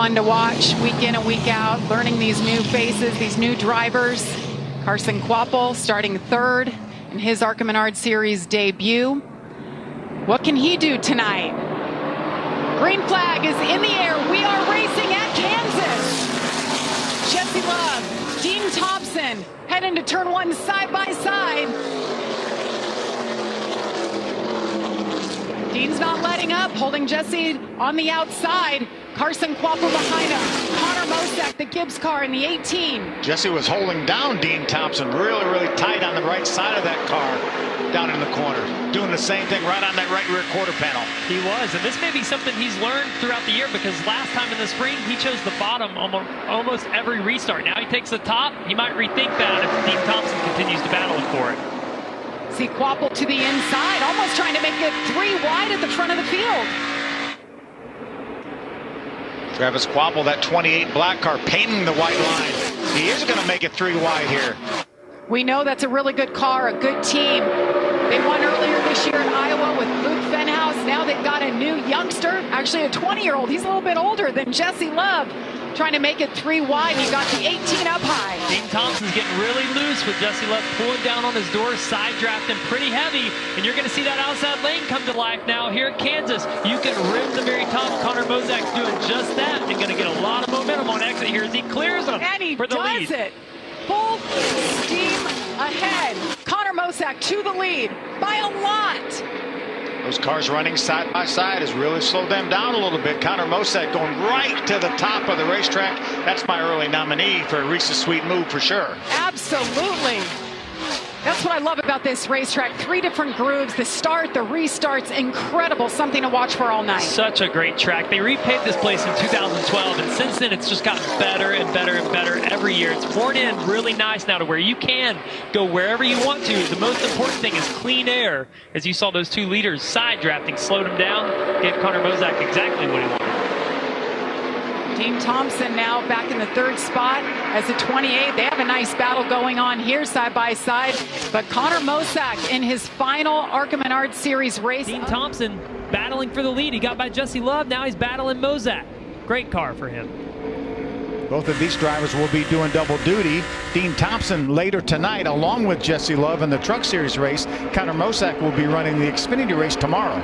fun to watch week in and week out, learning these new faces, these new drivers. Carson Kvapil starting third in his ARCA Menards Series debut. What can he do tonight? Green flag is in the air. We are racing at Kansas. Jesse Love, Dean Thompson head into turn one side by side. Dean's not letting up, holding Jesse on the outside. Carson Kvapil behind him. Connor Mosack, the Gibbs car in the 18. Jesse was holding down Dean Thompson really, really tight on the right side of that car down in the corner. Doing the same thing right on that right rear quarter panel. He was, and this may be something he's learned throughout the year, because last time in the spring he chose the bottom almost every restart. Now he takes the top. He might rethink that if Dean Thompson continues to battle him for it. See Kvapil to the inside, almost trying to make it 3 wide at the front of the field. Travis Kvapil, that 28 black car, painting the white line. He is going to make it 3 wide here. We know that's a really good car, a good team. They won earlier this year in Iowa with Luke Fenhouse. Now they've got a new youngster, actually a 20-year-old. He's a little bit older than Jesse Love, trying to make it 3 wide. He got the 18 up high. Dean Thompson's getting really loose with Jesse Love pulling down on his door, side drafting pretty heavy, and you're going to see that outside lane come to life now here at Kansas. You can rim the very top. Connor Mosack's doing just that and going to get a lot of momentum on exit here as he clears them and he for the does lead. It. Full steam ahead. Connor Mosack to the lead by a lot. Those cars running side by side has really slowed them down a little bit. Connor Mosack going right to the top of the racetrack. That's my early nominee for a Reese's Sweet move for sure. Absolutely. That's what I love about this racetrack. 3 different grooves, the start, the restarts, incredible. Something to watch for all night. Such a great track. They repaved this place in 2012, and since then it's just gotten better and better and better every year. It's worn in really nice now to where you can go wherever you want to. The most important thing is clean air. As you saw those 2 leaders side drafting, slowed him down, gave Connor Mosack exactly what he wanted. Dean Thompson now back in the 3rd spot as a 28. They have a nice battle going on here side by side. But Connor Mosack in his final ARCA Menards Series race. Dean Thompson battling for the lead. He got by Jesse Love. Now he's battling Mosack. Great car for him. Both of these drivers will be doing double duty. Dean Thompson later tonight, along with Jesse Love in the Truck Series race. Connor Mosack will be running the Xfinity race tomorrow.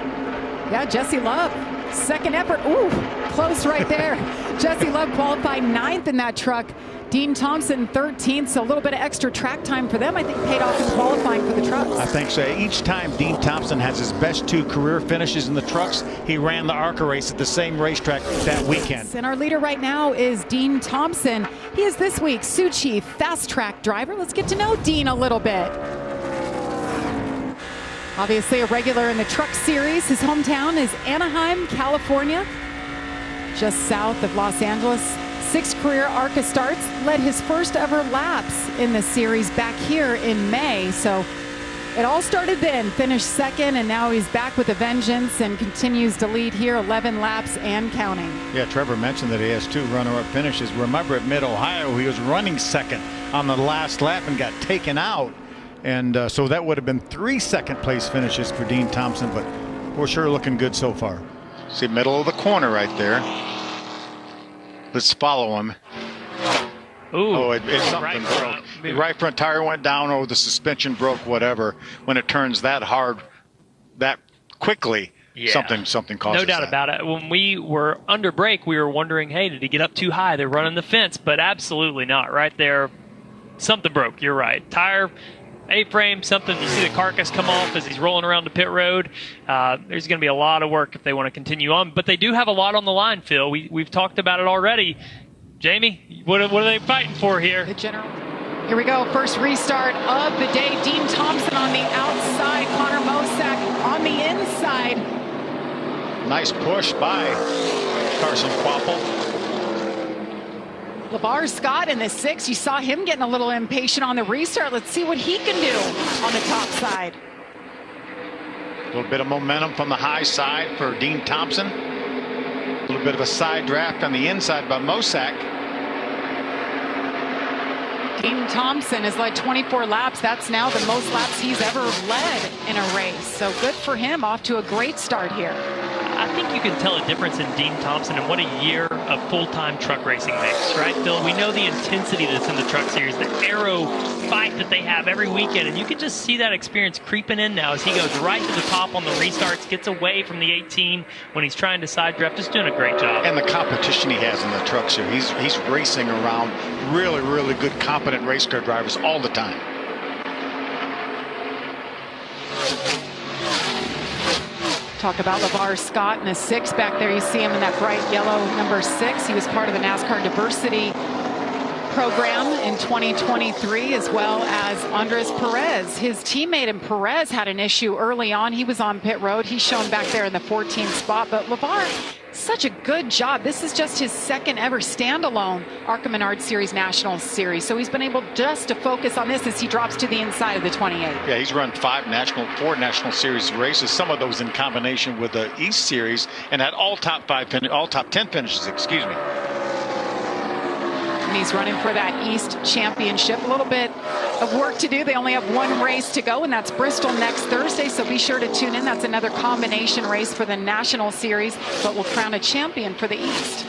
Yeah, Jesse Love, second effort. Ooh, close right there. Jesse Love qualified 9th in that truck. Dean Thompson 13th, so a little bit of extra track time for them, I think, paid off in qualifying for the trucks. I think so. Each time Dean Thompson has his best 2 career finishes in the trucks, he ran the ARCA race at the same racetrack that weekend. And our leader right now is Dean Thompson. He is this week's Sioux Chief fast track driver. Let's get to know Dean a little bit. Obviously a regular in the Truck Series. His hometown is Anaheim, California, just south of Los Angeles. 6 career ARCA starts, led his first ever laps in the series back here in May. So it all started then, finished 2nd, and now he's back with a vengeance and continues to lead here 11 laps and counting. Yeah, Trevor mentioned that he has 2 runner-up finishes. Remember at Mid-Ohio, he was running 2nd on the last lap and got taken out. And so that would have been 3 second-place finishes for Dean Thompson, but we're sure looking good so far. See, middle of the corner right there. Let's follow him. Ooh, oh, something broke. The right front tire went down, or the suspension broke, whatever. When it turns that hard, that quickly, yeah, something causes no doubt that. about it. When we were under brake, we were wondering, hey, did he get up too high? They're running the fence, but absolutely not. Right there, something broke. You're right. Tire, A-frame, something. You see the carcass come off as he's rolling around the pit road. There's going to be a lot of work if they want to continue on. But they do have a lot on the line, Phil. We've talked about it already. Jamie, what are they fighting for here? The general. Here we go. First restart of the day. Dean Thompson on the outside. Connor Mosack on the inside. Nice push by Carson Kvapil. LeVar Scott in the 6. You saw him getting a little impatient on the restart. Let's see what he can do on the top side. A little bit of momentum from the high side for Dean Thompson. A little bit of a side draft on the inside by Mosack. Dean Thompson has led 24 laps. That's now the most laps he's ever led in a race. So good for him. Off to a great start here. I think you can tell a difference in Dean Thompson and what a year of full-time truck racing makes, right, Phil? We know the intensity that's in the truck series, the aero fight that they have every weekend, and you can just see that experience creeping in now as he goes right to the top on the restarts, gets away from the 18 when he's trying to side draft. Just doing a great job. And the competition he has in the truck series. He's racing around really, really good, competent race car drivers all the time. Talk about LeVar Scott in the 6 back there. You see him in that bright yellow number 6. He was part of the NASCAR diversity program in 2023, as well as Andres Perez. His teammate in Perez had an issue early on. He was on pit road. He's shown back there in the 14th spot. But LeVar, such a good job. This is just his second ever standalone ARCA Menards Series National Series. So he's been able just to focus on this as he drops to the inside of the 28. Yeah, he's run 4 National Series races, some of those in combination with the East Series, and had all top 10 finishes, excuse me. And he's running for that East Championship. A little bit of work to do. They only have 1 race to go, and that's Bristol next Thursday, so be sure to tune in. That's another combination race for the National Series, but will crown a champion for the East.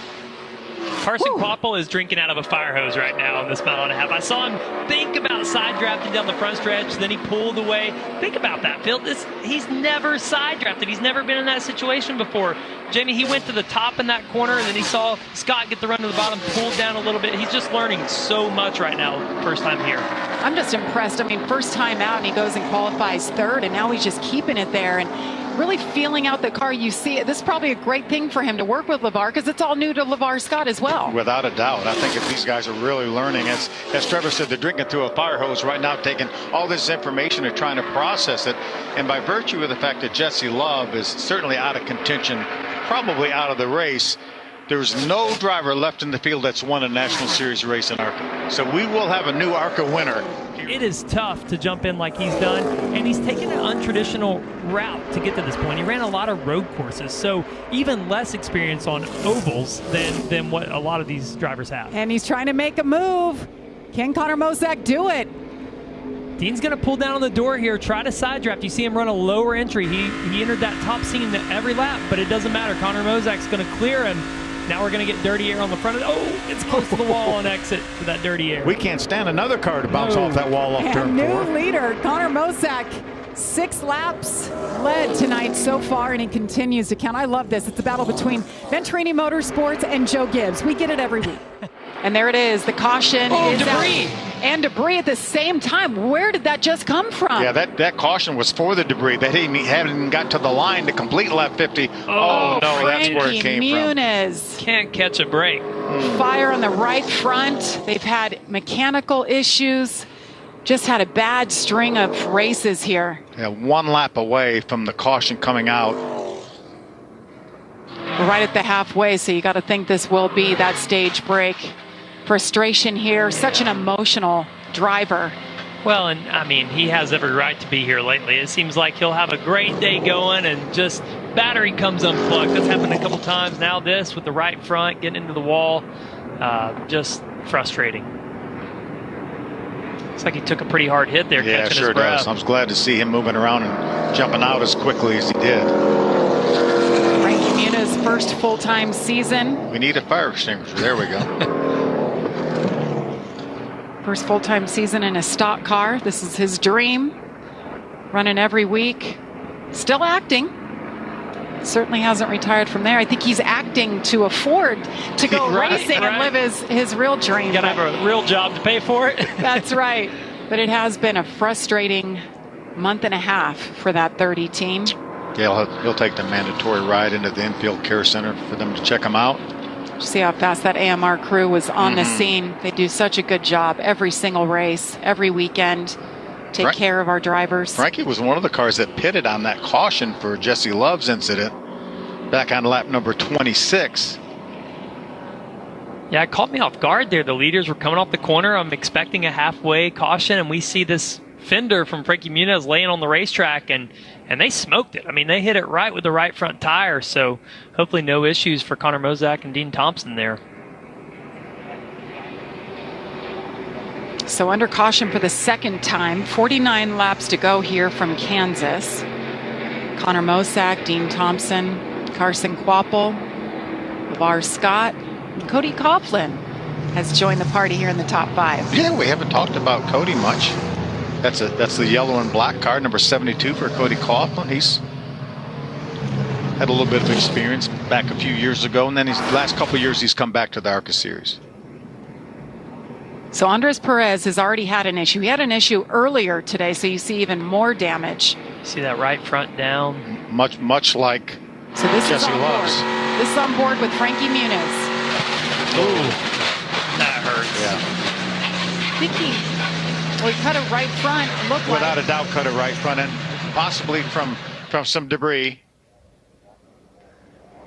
Carson Kvapil is drinking out of a fire hose right now in this mile and a half. I saw him think about side drafting down the front stretch, then he pulled away. Think about that, Phil. He's never side drafted. He's never been in that situation before. Jamie, he went to the top in that corner, and then he saw Scott get the run to the bottom, pulled down a little bit. He's just learning so much right now, first time here. I'm just impressed. I mean, first time out, and he goes and qualifies 3rd, and now he's just keeping it there and really feeling out the car. You see it. This is probably a great thing for him to work with LeVar, because it's all new to LeVar Scott as well. Without a doubt. I think if these guys are really learning, as Trevor said, they're drinking through a fire hose right now, taking all this information and trying to process it. And by virtue of the fact that Jesse Love is certainly out of contention, probably out of the race, there's no driver left in the field that's won a National Series race in ARCA. So we will have a new ARCA winner. It is tough to jump in like he's done, and he's taken an untraditional route to get to this point. He ran a lot of road courses, so even less experience on ovals than what a lot of these drivers have. And he's trying to make a move. Can Connor Mosack do it? Dean's going to pull down on the door here, try to side draft. You see him run a lower entry. He entered that top scene every lap, but it doesn't matter. Connor Mosack's going to clear him. Now we're going to get dirty air on the front of it. Oh, it's close to the wall on exit for that dirty air. We can't stand another car to bounce off that wall off turn 4. New leader, Connor Mosack. 6 laps led tonight so far, and he continues to count. I love this. It's a battle between Venturini Motorsports and Joe Gibbs. We get it every week. And there it is. The caution is debris. out. And debris at the same time. Where did that just come from? Yeah, that caution was for the debris. They hadn't got to the line to complete lap 50. Oh no, that's where it came Muniz. from. Can't catch a break. Fire on the right front. They've had mechanical issues. Just had a bad string of races here. Yeah, 1 lap away from the caution coming out. We're right at the halfway, so you got to think this will be that stage break. Frustration here. Such an emotional driver. Well, and I mean, he has every right to be here lately. It seems like he'll have a great day going, and just battery comes unplugged. That's happened a couple times. Now this with the right front getting into the wall, just frustrating. Looks like he took a pretty hard hit there, Yeah, catching sure his breath. does. I was glad to see him moving around and jumping out as quickly as he did. Frankie Muniz, first full-time season. We need a fire extinguisher. There we go. First full-time season in a stock car. This is his dream. Running every week. Still acting. Certainly hasn't retired from there. I think he's acting to afford to go racing and live his real dream. You gotta have a real job to pay for it. That's right. But it has been a frustrating month and a half for that 30 team. Yeah, he'll take the mandatory ride into the infield care center for them to check him out. See how fast that AMR crew was on the scene. They do such a good job every single race, every weekend. Take care of our drivers. Frankie was one of the cars that pitted on that caution for Jesse Love's incident back on lap number 26. Yeah, it caught me off guard there. The leaders were coming off the corner. I'm expecting a halfway caution, and we see this fender from Frankie Muniz laying on the racetrack, and they smoked it. I mean, they hit it right with the right front tire, so hopefully no issues for Connor Mosack and Dean Thompson there. So under caution for the second time, 49 laps to go here from Kansas. Connor Mosack, Dean Thompson, Carson Kvapil, LeVar Scott, and Cody Coughlin has joined the party here in the top 5. Yeah, we haven't talked about Cody much. That's the yellow and black card, number 72 for Cody Coughlin. He's had a little bit of experience back a few years ago, and then his last couple of years he's come back to the ARCA Series. So Andres Perez has already had an issue. He had an issue earlier today, so you see even more damage. See that right front down? Much like so this Jesse is on loves. Board. This is on board with Frankie Muniz. Ooh, that hurts. I think he cut it right front. It looked Without a doubt, cut it right front, and possibly from some debris.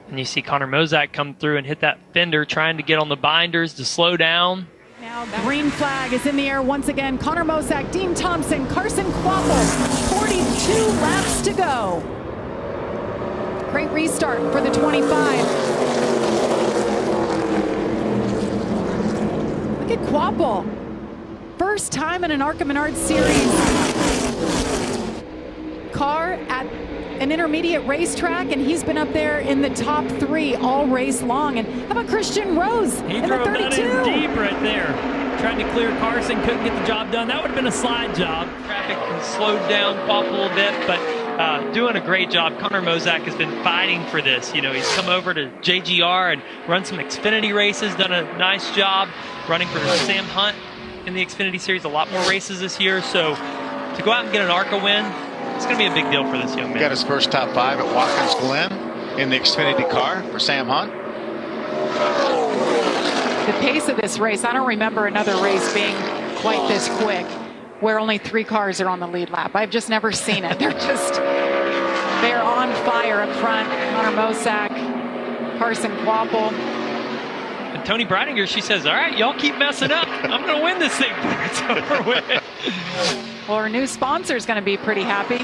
And you see Connor Mosack come through and hit that fender, trying to get on the binders to slow down. Now green flag is in the air once again. Connor Mosack, Dean Thompson, Carson Kvapil, 42 laps to go. Great restart for the 25. Look at Kvapil. First time in an ARCA Menards Series car at an intermediate racetrack, and he's been up there in the top 3 all race long. And how about Christian Rose in the 32? That in deep right there. Tried to clear Carson, couldn't get the job done. That would have been a slide job. Traffic slowed down Kvapil a little bit, but doing a great job. Connor Mosack has been fighting for this. You know, he's come over to JGR and run some Xfinity races, done a nice job running for Sam Hunt in the Xfinity Series, a lot more races this year. So to go out and get an ARCA win, it's going to be a big deal for this young man. Got his first top 5 at Watkins Glen in the Xfinity car for Sam Hunt. The pace of this race, I don't remember another race being quite this quick, where only 3 cars are on the lead lap. I've just never seen it. They're on fire up front. Connor Mosack, Carson Kvapil. And Tony Breidinger, she says, all right, y'all keep messing up. I'm going to win this thing before it's over with. Well, our new sponsor is going to be pretty happy.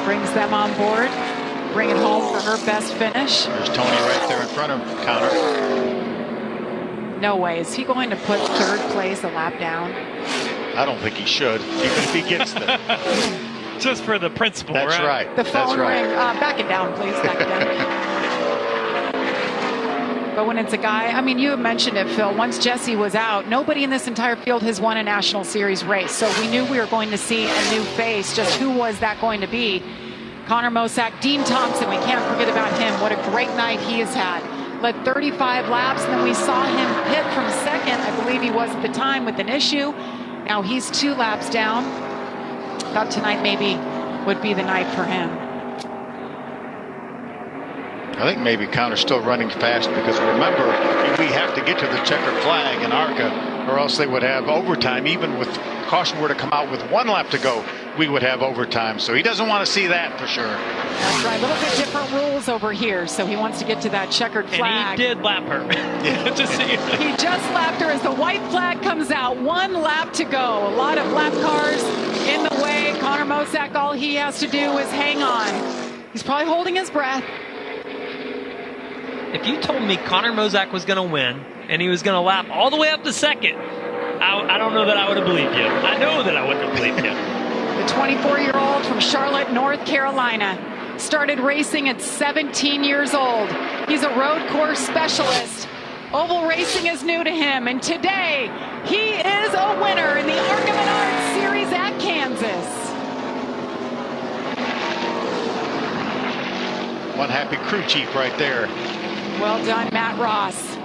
Brings them on board. Bring it home for her best finish. There's Tony right there in front of Connor. No way. Is he going to put 3rd place a lap down? I don't think he should, even if he gets there. Just for the principle, That's right. The phone That's right. ring. Back it down, please. Back it down. But when it's a guy, I mean, you mentioned it, Phil. Once Jesse was out, nobody in this entire field has won a National Series race. So we knew we were going to see a new face. Just who was that going to be? Connor Mosack, Dean Thompson, we can't forget about him. What a great night he has had. Led 35 laps, and then we saw him pit from 2nd. I believe he was at the time with an issue. Now he's 2 laps down. Thought tonight maybe would be the night for him. I think maybe Connor's still running fast because remember, we have to get to the checkered flag in ARCA, or else they would have overtime. Even with caution were to come out with 1 lap to go, we would have overtime. So he doesn't want to see that for sure. That's right. A little bit different rules over here. So he wants to get to that checkered flag. And he did lap her. He just lapped her as the white flag comes out. 1 lap to go. A lot of lap cars in the way. Connor Mosack, all he has to do is hang on. He's probably holding his breath. If you told me Connor Mosack was going to win and he was going to lap all the way up to 2nd, I don't know that I would have believed you. I know that I wouldn't have believed you. The 24-year-old from Charlotte, North Carolina, started racing at 17 years old. He's a road course specialist. Oval racing is new to him, and today he is a winner in the ARCA Menards Series at Kansas. One happy crew chief right there. Well done, Matt Ross.